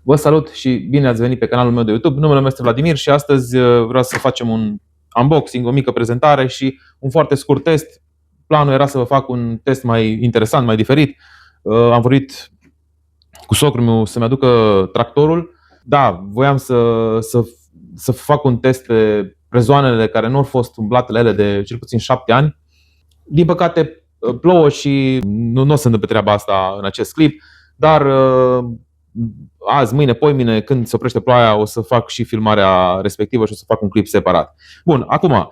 Vă salut și bine ați venit pe canalul meu de YouTube. Numele meu este Vladimir și astăzi vreau să facem un unboxing, o mică prezentare și un foarte scurt test. Planul era să vă fac un test mai interesant, mai diferit. Am vorbit cu socrul meu să-mi aducă tractorul. Da, voiam să fac un test pe prezoanele care nu au fost umblate ele de cel puțin 7 ani. Din păcate plouă și nu o să întâmple treaba asta în acest clip, dar azi, mâine, poimine, când se oprește ploaia, o să fac și filmarea respectivă și o să fac un clip separat. Bun, acum,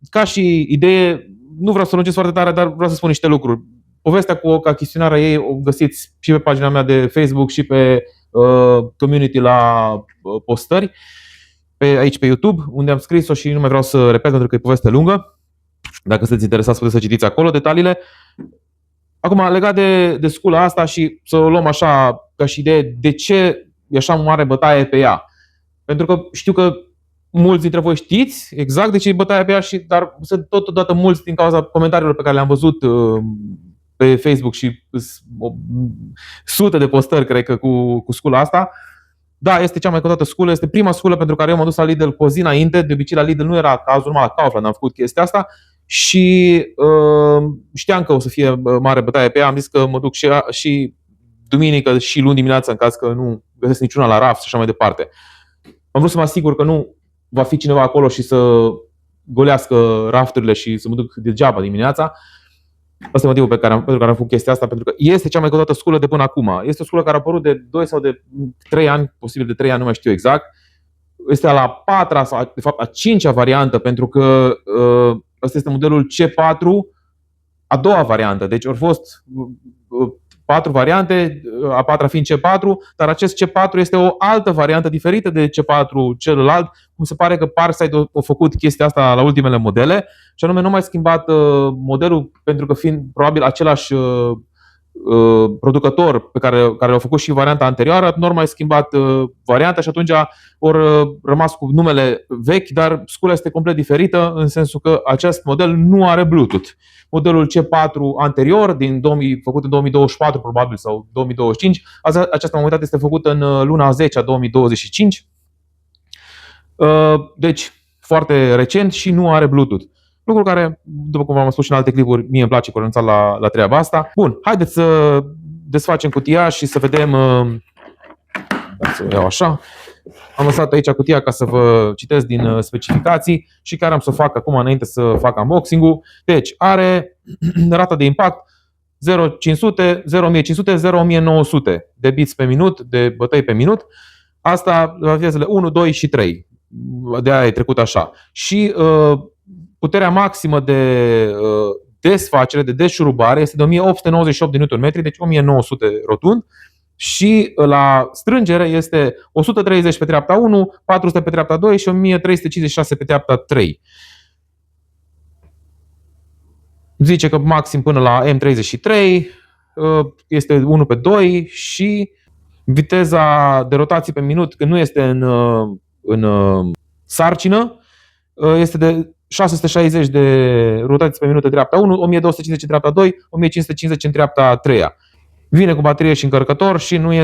ca și idee, nu vreau să lungesc foarte tare, dar vreau să spun niște lucruri. Povestea cu chestionarea ei o găsiți și pe pagina mea de Facebook și pe community la postări, aici pe YouTube, unde am scris-o și nu mai vreau să repet pentru că e poveste lungă. Dacă sunteți interesați, puteți să citiți acolo detaliile. Acum, legat de scula asta și să o luăm așa ca și idee, de ce e așa mare bătaie pe ea? Pentru că știu că mulți dintre voi știți exact de ce e bătaia pe ea, dar sunt totodată mulți din cauza comentariilor pe care le-am văzut pe Facebook și sute de postări, cred că, cu scula asta. Da, este cea mai căutată sculă, este prima sculă pentru care eu m-am dus la Lidl cu o zi înainte. De obicei la Lidl nu era cazul, numai la Kaufland am făcut chestia asta. Și știam că o să fie mare bătaie pe ea. Am zis că mă duc și duminică și luni dimineața în caz că nu găsesc niciuna la raft și așa mai departe. Am vrut să mă asigur că nu va fi cineva acolo și să golească rafturile și să mă duc degeaba dimineața. Asta e motivul pentru care am făcut chestia asta, pentru că este cea mai căutată sculă de până acum. Este o sculă care a apărut de 2 sau de 3 ani, posibil de 3 ani, nu mai știu exact. Este a la 4-a sau de fapt a 5-a variantă, pentru că ăsta este modelul C4, a doua variantă. Deci au fost 4 variante, a 4-a fiind C4, dar acest C4 este o altă variantă diferită de C4 celălalt. Cum se pare că Parkside a făcut chestia asta la ultimele modele și anume nu a mai schimbat modelul, pentru că fiind probabil același producător pe care l-au făcut și varianta anterioară, nu au mai schimbat varianta și atunci au rămas cu numele vechi, dar scula este complet diferită în sensul că acest model nu are Bluetooth. Modelul C4 anterior, făcut în 2024 probabil sau 2025, această modalitate este făcută în luna 10 a 2025. Deci foarte recent și nu are Bluetooth. Lucru care, după cum v-am spus și în alte clipuri, mie îmi place că renunțat la treaba asta. Bun, haideți să desfacem cutia și să vedem. Să o iau așa. Am lăsat aici cutia ca să vă citesc din specificații și care am să o fac acum înainte să fac unboxing-ul. Deci are rata de impact 0,500, 0,1500, 0,1900 de bits pe minut, de bătăi pe minut. Asta la vitezele 1, 2 și 3. De aia e trecut așa. Și puterea maximă de desfacere, de deșurubare este de 1898 de Nm, deci 1900 rotund. Și la strângere este 130 pe treapta 1, 400 pe treapta 2 și 1356 pe treapta 3. Zice că maxim până la M33 este 1 pe 2 și viteza de rotații pe minut, când nu este în sarcină, este de 660 de rotații pe minut în treapta 1, 1250 în treapta 2, 1550 în treapta 3. Vine cu baterie și încărcător și nu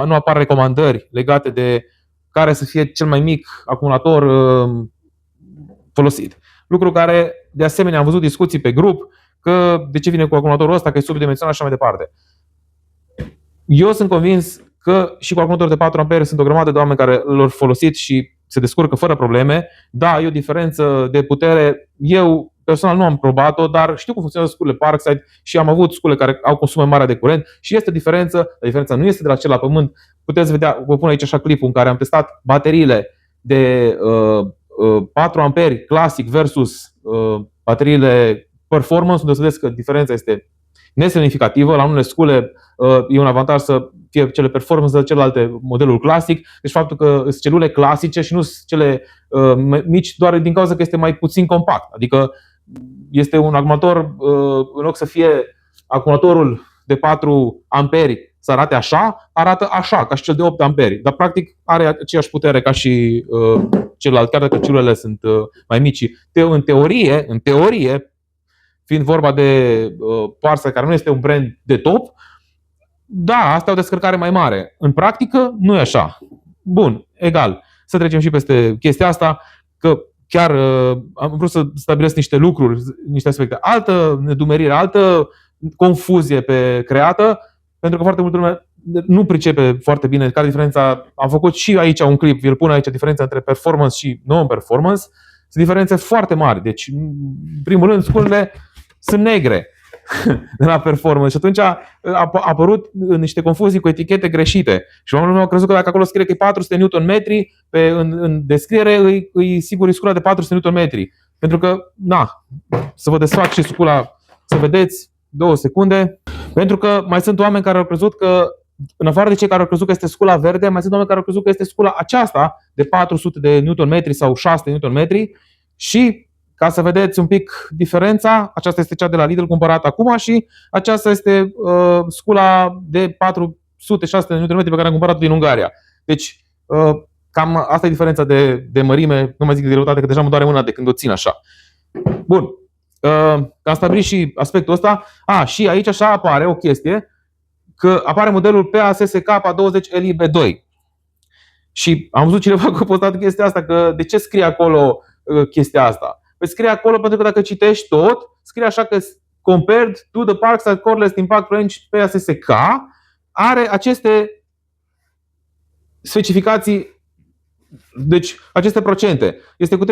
apar recomandări legate de care să fie cel mai mic acumulator folosit. Lucru care, de asemenea, am văzut discuții pe grup că de ce vine cu acumulatorul ăsta, că e subdimensionat și așa mai departe. Eu sunt convins că și cu acumulator de 4 ampere sunt o grămadă de oameni care l-au folosit și se descurcă fără probleme. Da, e o diferență de putere. Eu personal nu am probat-o, dar știu cum funcționează sculele Parkside și am avut scule care au consum mare de curent și este diferență. Diferența nu este de la cel la pământ. Puteți vedea, vă pun aici așa clipul în care am testat bateriile de 4 amperi clasic versus bateriile performance, unde să vedeți că diferența este nesemnificativă. La unele scule e un avantaj să fie cele performance de celelalte modelul clasic. Deci faptul că sunt celule clasice și nu sunt cele mici doar din cauza că este mai puțin compact. Adică este un acumulator, în loc să fie acumulatorul de 4 amperi să arate așa, arată așa, ca și cel de 8 amperi. Dar practic are aceeași putere ca și celălalt, chiar dacă celulele sunt mai mici. În teorie, fiind vorba de Parkside, care nu este un brand de top, Da, asta e o descărcare mai mare. În practică, nu e așa. Bun, egal. Să trecem și peste chestia asta, că chiar am vrut să stabilesc niște lucruri, niște aspecte. Altă nedumerire, altă confuzie creată, pentru că foarte multă lume nu pricepe foarte bine care diferența. Am făcut și aici un clip, vi-l pun aici, diferența între performance și non-performance. Sunt diferențe foarte mari. Deci, în primul rând, sculele sunt negre de la performance. Și atunci a apărut niște confuzii cu etichete greșite. Și oamenii au crezut că dacă acolo scrie că e 400 Nm în descriere, e sigur e scula de 400 Nm. Pentru că, să vă desfac și scula, să vedeți, 2 secunde. Pentru că mai sunt oameni care au crezut că, în afară de cei care au crezut că este scula verde, mai sunt oameni care au crezut că este scula aceasta de 400 de Nm sau 600 Nm și ca să vedeți un pic diferența, aceasta este cea de la Lidl cumpărată acum și aceasta este scula de 400-600 Nm pe care am cumpărat-o din Ungaria. Deci, cam asta e diferența de mărime, nu mai zic de greutate, că deja mă doare mâna de când o țin așa. Bun. Am stabilit și aspectul ăsta. Și aici așa apare o chestie, că apare modelul PASSK 20 LIB2. Și am văzut cineva că a postat chestia asta, că de ce scrie acolo chestia asta? Păi scrie acolo pentru că dacă citești tot, scrie așa că compared to the Parkside Coreless Impact Range PASSK are aceste specificații, deci aceste procente. Este cu 370%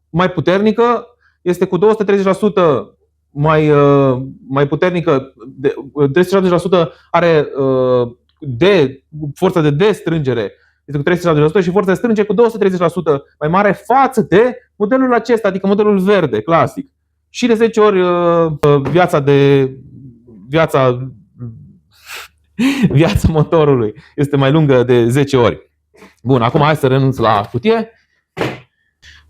mai puternică, este cu 230% mai puternică, 370% are forța de destrângere, este cu 370% și forța de strângere cu 230% mai mare față de modelul acesta, adică modelul verde, clasic. Și de 10 ori viața motorului este mai lungă de 10 ori. Bun, acum hai să renunț la cutie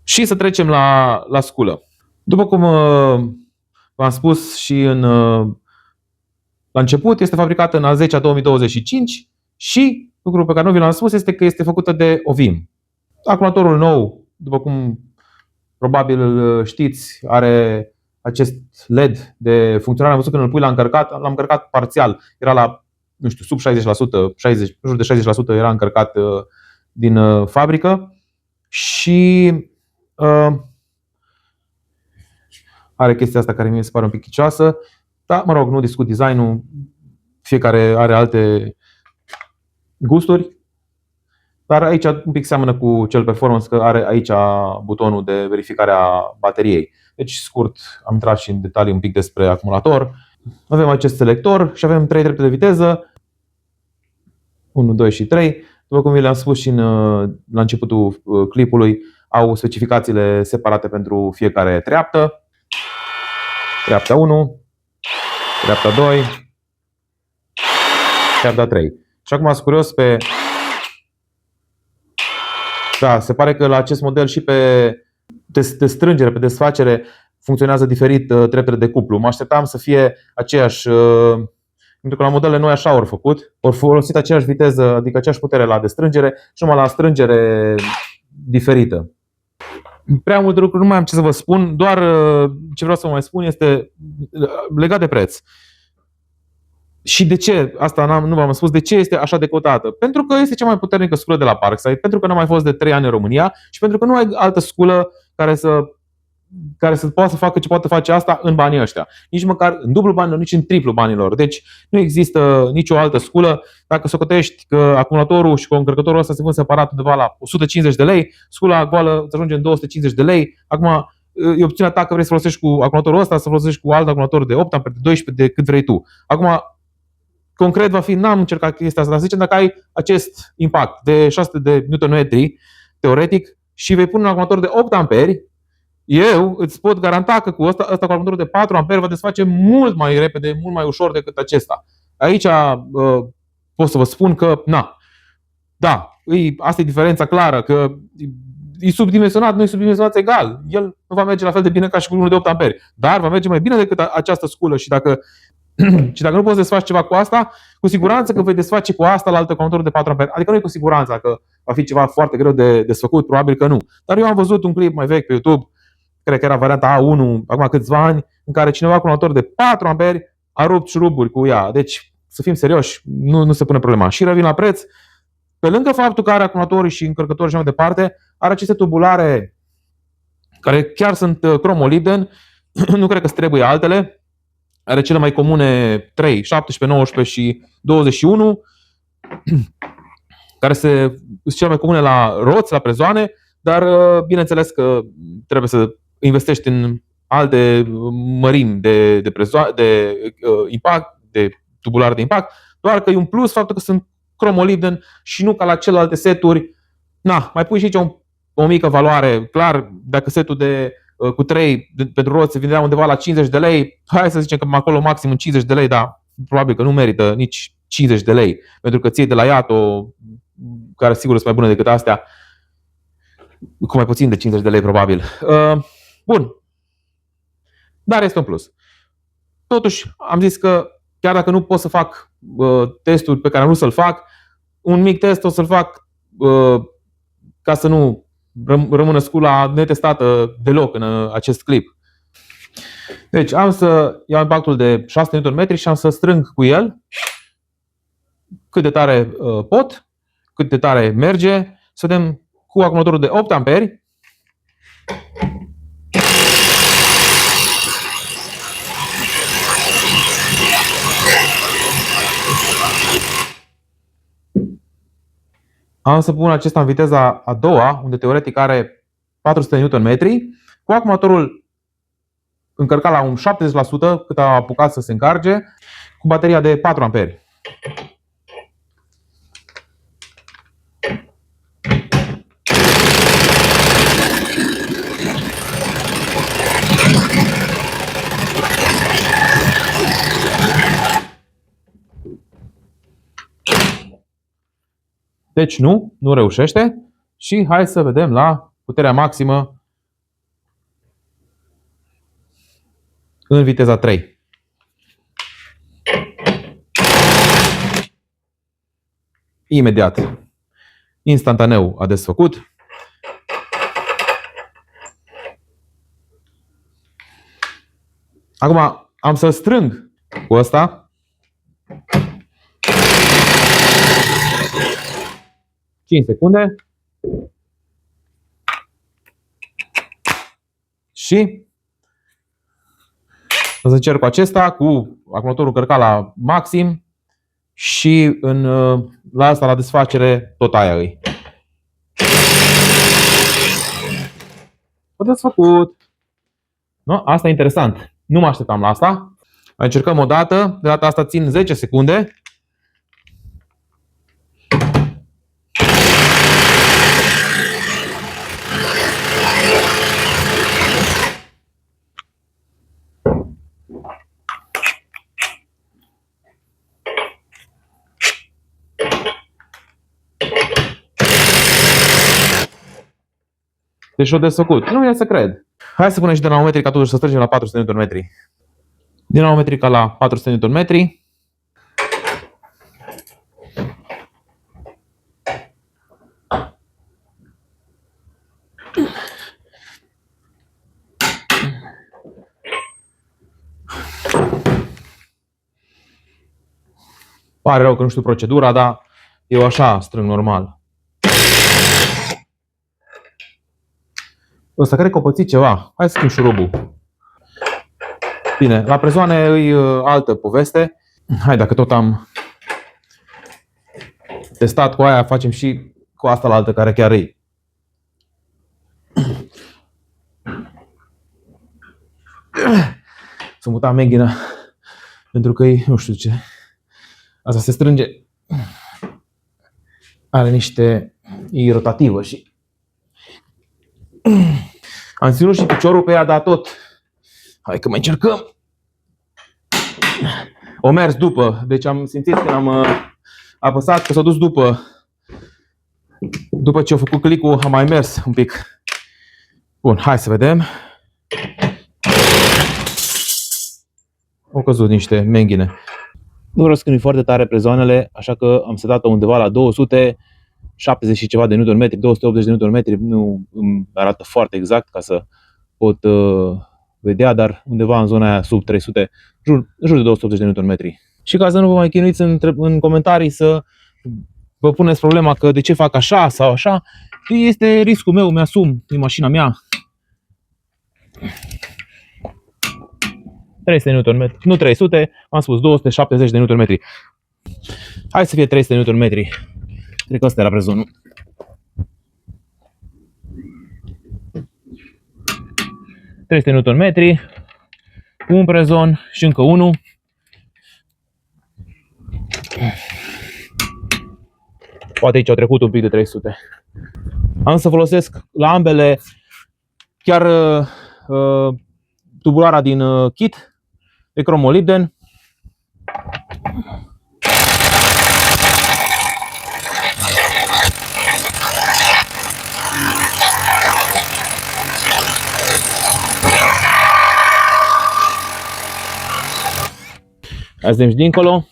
și să trecem la sculă. După cum v-am spus și la început, este fabricată în a 10-a 2025 și lucrul pe care nu vi l-am spus este că este făcută de Ovim. Acumulatorul nou, după cum probabil știți, are acest LED de funcționare. Am văzut când îl pui l-am încărcat parțial. Era la, nu știu, sub 60%, în jur de 60% era încărcat din fabrică și are chestia asta care mi se pare un pic chicioasă. Dar, mă rog, nu discut design-ul, fiecare are alte gusturi. Dar aici un pic seamănă cu cel performance, că are aici butonul de verificare a bateriei. Deci, scurt, am intrat și în detalii un pic despre acumulator. Avem acest selector și avem 3 trepte de viteză. 1, 2 și 3. După cum vi le-am spus și la începutul clipului, au specificațiile separate pentru fiecare treaptă. Treapta 1, treapta 2, treapta 3. Și acum sunt curios pe... Da, se pare că la acest model și pe strângere, pe desfacere, funcționează diferit treptele de cuplu. Mă așteptam să fie aceeași, pentru că la modelele noi așa au făcut. Au folosit aceeași viteză, adică aceeași putere la destrângere și numai la strângere diferită. Prea multe lucruri nu mai am ce să vă spun, doar ce vreau să vă mai spun este legat de preț. Și de ce? Asta nu v-am spus. De ce este așa de cotată? Pentru că este cea mai puternică sculă de la Parkside, pentru că nu a mai fost de 3 ani în România și pentru că nu ai altă sculă care să poată să facă ce poate face asta în banii ăștia. Nici măcar în dublu banilor, nici în triplu banilor. Deci nu există nicio altă sculă. Dacă socotești că acumulatorul și încărcătorul ăsta se vând separat undeva la 150 de lei, scula goală îți ajunge în 250 de lei. Acum e opțiunea ta că vrei să folosești cu acumulatorul ăsta, să folosești cu alt acumulator de 8 ampere, de 12, de cât vrei tu. Acum, concret va fi, n-am încercat chestia asta, dar să zicem dacă ai acest impact de 600 de Nm teoretic și vei pune un acumulator de 8 amperi, eu îți pot garanta că cu ăsta cu acumulatorul de 4 amperi va desface mult mai repede, mult mai ușor decât acesta. Aici pot să vă spun că, asta e diferența clară, că e subdimensionat, nu e subdimensionat egal. El nu va merge la fel de bine ca și cu unul de 8 amperi, dar va merge mai bine decât această sculă și dacă nu poți desfaci ceva cu asta, cu siguranță că vei desface cu asta la altă acumulator de 4 amperi. Adică nu e cu siguranță că va fi ceva foarte greu de desfăcut, probabil că nu. Dar eu am văzut un clip mai vechi pe YouTube, cred că era varianta A1, acum câțiva ani, în care cineva cu un acumulator de 4 amperi a rupt șuruburi cu ea. Deci, să fim serioși, nu se pune problema. Și revin la preț. Pe lângă faptul că are acumulatori și încărcători și mai departe, are aceste tubulare care chiar sunt cromoliden, nu cred că îți trebuie altele. Are cele mai comune 3, 17, 19 și 21, care sunt cele mai comune la roți, la prezoane, dar bineînțeles că trebuie să investești în alte mărimi de impact, de tubulare de impact, doar că e un plus faptul că sunt cromoliden și nu ca la celelalte seturi. Mai pui și aici o mică valoare. Clar, dacă setul cu 3 pentru roți se vindea undeva la 50 de lei, hai să zicem că acolo maxim 50 de lei, dar probabil că nu merită nici 50 de lei, pentru că ții de la Iato, care sigur sunt mai bune decât astea, cu mai puțin de 50 de lei probabil. Bun. Dar este un plus. Totuși, am zis că chiar dacă nu pot să fac testul pe care am vrut să-l fac, un mic test o să-l fac ca să nu rămână scula netestată deloc în acest clip. Deci am să iau impactul de 6 Nm și am să strâng cu el cât de tare pot, cât de tare merge. Să vedem cu acumulatorul de 8 amperi. Am să pun acesta în viteza a doua, unde teoretic are 400 Nm, cu acumulatorul încărcat la un 70%, cât a apucat să se încarge, cu bateria de 4 amperi. Deci nu reușește și hai să vedem la puterea maximă în viteza 3. Imediat, instantaneu a desfăcut. Acum am să strâng cu ăsta. Secunde și o să încerc cu acesta, cu acumulatorul încărcat la maxim și la asta, la desfacere, tot aia îi. O desfăcut. No? Asta e interesant. Nu mă așteptam la asta. Mai încercăm o dată. De data asta țin 10 secunde. Deci o desfăcut. Nu e să cred. Hai să punem și dinamometrica totuși să strângem la 400 Nm. Dinamometrica la 400 Nm. Pare rău că nu știu procedura, dar eu așa strâng normal. Ăsta cred că o pățit ceva. Hai să schimb șurubul. Bine, la prezoane e altă poveste. Hai, dacă tot am testat cu aia, facem și cu asta la altă care chiar e. Să muta menghina pentru că e, nu știu ce. Asta se strânge. Are niște... e rotativă și... Am ținut și piciorul pe ea, dar tot. Hai că mai încercăm. O mers după. Deci am simțit când am apăsat că s-a dus după. După ce a făcut click-ul, am mai mers un pic. Bun, hai să vedem. Au căzut niște menghine. Nu răscând foarte tare prezoanele, așa că am setat-o undeva la 270 și ceva de Nm, 280 de Nm, nu îmi arată foarte exact ca să pot vedea, dar undeva în zona aia sub 300, în jur de 280 de Nm. Și ca să nu vă mai chinuiți în comentarii să vă puneți problema că de ce fac așa sau așa, este riscul meu, mi-asum, e mașina mea. 300 Nm, nu 300, am spus 270 de Nm. Hai să fie 300 Nm. Cred că ăsta era prezonul. Nm, un prezon și încă unul. Poate aici au trecut un pic de 300. Am să folosesc la ambele chiar tubulara din kit de cromolibden. Hai să vedem și dincolo.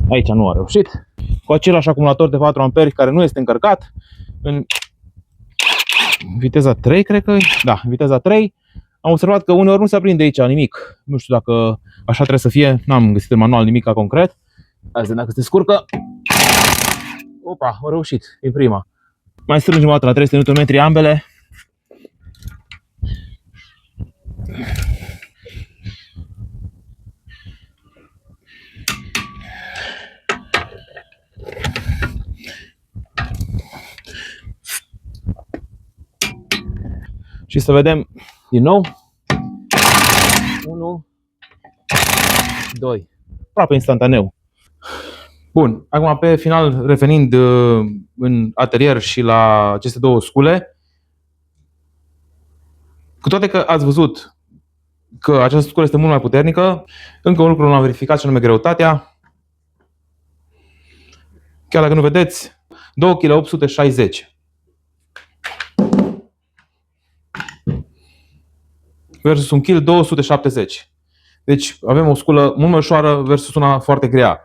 Aici nu a reușit. Cu același acumulator de 4 amperi care nu este încărcat, în viteza 3, cred că, da, în viteza 3, am observat că uneori nu se aprinde aici nimic. Nu știu dacă așa trebuie să fie, n-am găsit în manual nimic concret. Hai să vedem dacă se scurcă. Opa, a reușit, e prima. Mai strângem o dată la 300 Nm ambele. Și să vedem din nou. 1, 2. Aproape instantaneu. Bun, acum pe final, revenind în atelier și la aceste două scule, cu toate că ați văzut că această sculă este mult mai puternică, încă un lucru nu l-am verificat și anume greutatea. Chiar dacă nu vedeți, 2,860 kg versus 1,270 kg. Deci avem o sculă mult mai ușoară versus una foarte grea.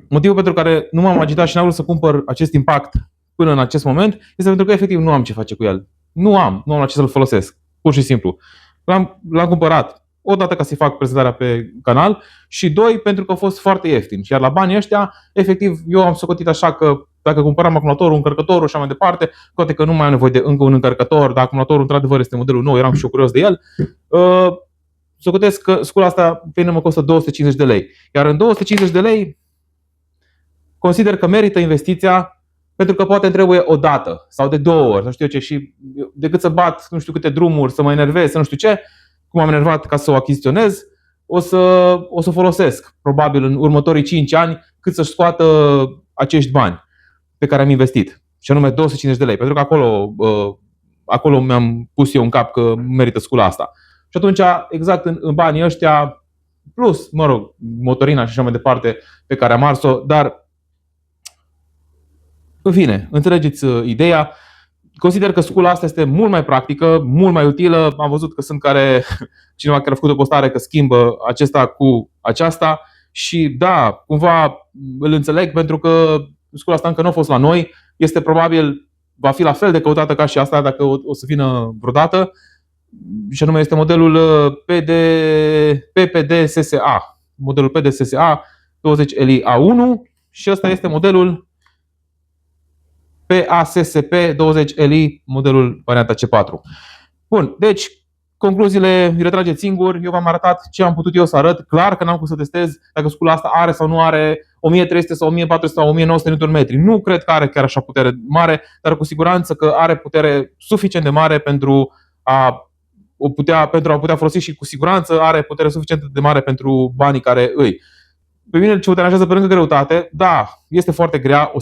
Motivul pentru care nu m-am agitat și n-am vrut să cumpăr acest impact până în acest moment este pentru că efectiv nu am ce face cu el. Nu am la ce să-l folosesc. Pur și simplu. L-am cumpărat odată ca să-i fac prezentarea pe canal și doi pentru că a fost foarte ieftin. Iar la banii ăștia, efectiv, eu am socotit așa că dacă cumpăram acumulatorul, încărcătorul și așa mai departe, toate că nu mai am nevoie de încă un încărcător, dar acumulatorul într-adevăr este modelul nou, eram și eu curios de el, socotesc că scula asta pe mine mă costă 250 de lei. Iar în 250 de lei consider că merită investiția pentru că poate îmi trebuie o dată sau de două ori, să știu eu ce, și decât să bat nu știu câte drumuri, să mă enervez, să nu știu ce, cum am enervat ca să o achiziționez, o să folosesc probabil în următorii 5 ani cât să-și scoată acești bani pe care am investit, și anume 250 de lei, pentru că acolo mi-am pus eu în cap că merită scula asta. Și atunci, exact în banii ăștia, plus, mă rog, motorina și așa mai departe pe care am ars-o, dar în fine, înțelegeți ideea. Consider că scula asta este mult mai practică, mult mai utilă. Am văzut că sunt cineva care a făcut o postare că schimbă acesta cu aceasta și da, cumva îl înțeleg pentru că scula asta încă nu a fost la noi. Este probabil, va fi la fel de căutată ca și asta dacă o să vină vreodată. Și anume este modelul PPD SSA. Modelul PPD SSA 20Li A1 și ăsta este modelul PASSP 20Li, modelul varianta C4. Bun, deci concluziile îi retrageți singur. Eu v-am arătat ce am putut eu să arăt. Clar că n-am cum să testez dacă scula asta are sau nu are 1300 sau 1400 sau 1900 Nm. Nu cred că are chiar așa putere mare, dar cu siguranță că are putere suficient de mare pentru a putea folosi și cu siguranță are putere suficient de mare pentru banii care îi. Pe mine ce mă deranjează pe lângă greutate, da, este foarte grea, o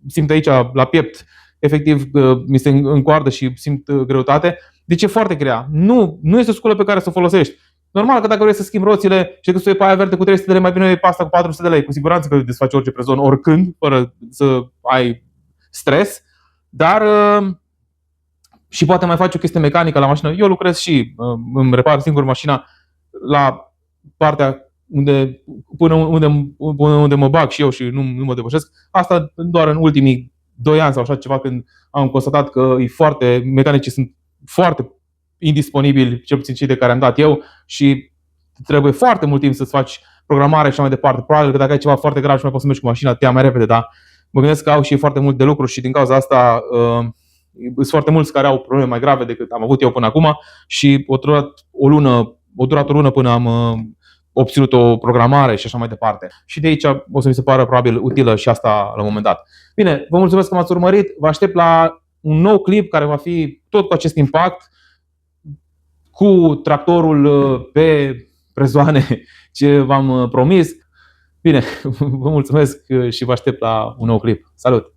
simt aici la piept, efectiv mi se încoardă și simt greutate. Deci e foarte grea. Nu este o sculă pe care să o folosești. Normal că dacă vrei să schimbi roțile și că să iei pe aia verde cu 300 de lei, mai bine iei pe asta cu 400 de lei. Cu siguranță că desfaci orice prezon, oricând, fără să ai stres. Dar și poate mai faci o chestie mecanică la mașină. Eu lucrez și îmi repar singur mașina la partea până unde mă bag și eu și nu mă depășesc. Asta doar în ultimii 2 ani sau așa ceva, când am constatat că mecanicii sunt foarte indisponibili, cel puțin cei de care am dat eu, și trebuie foarte mult timp să-ți faci programare și așa mai departe. Probabil că dacă ai ceva foarte grav și mai poți să mergi cu mașina, te ia mai repede, dar mă gândesc că au și foarte mult de lucru și din cauza asta sunt foarte mulți care au probleme mai grave decât am avut eu până acum și a durat o lună până am obținut o programare și așa mai departe. Și de aici o să mi se pară probabil utilă și asta la un moment dat. Bine, vă mulțumesc că m-ați urmărit. Vă aștept la un nou clip care va fi tot cu acest impact, cu tractorul pe prezoane ce v-am promis. Bine, vă mulțumesc și vă aștept la un nou clip. Salut!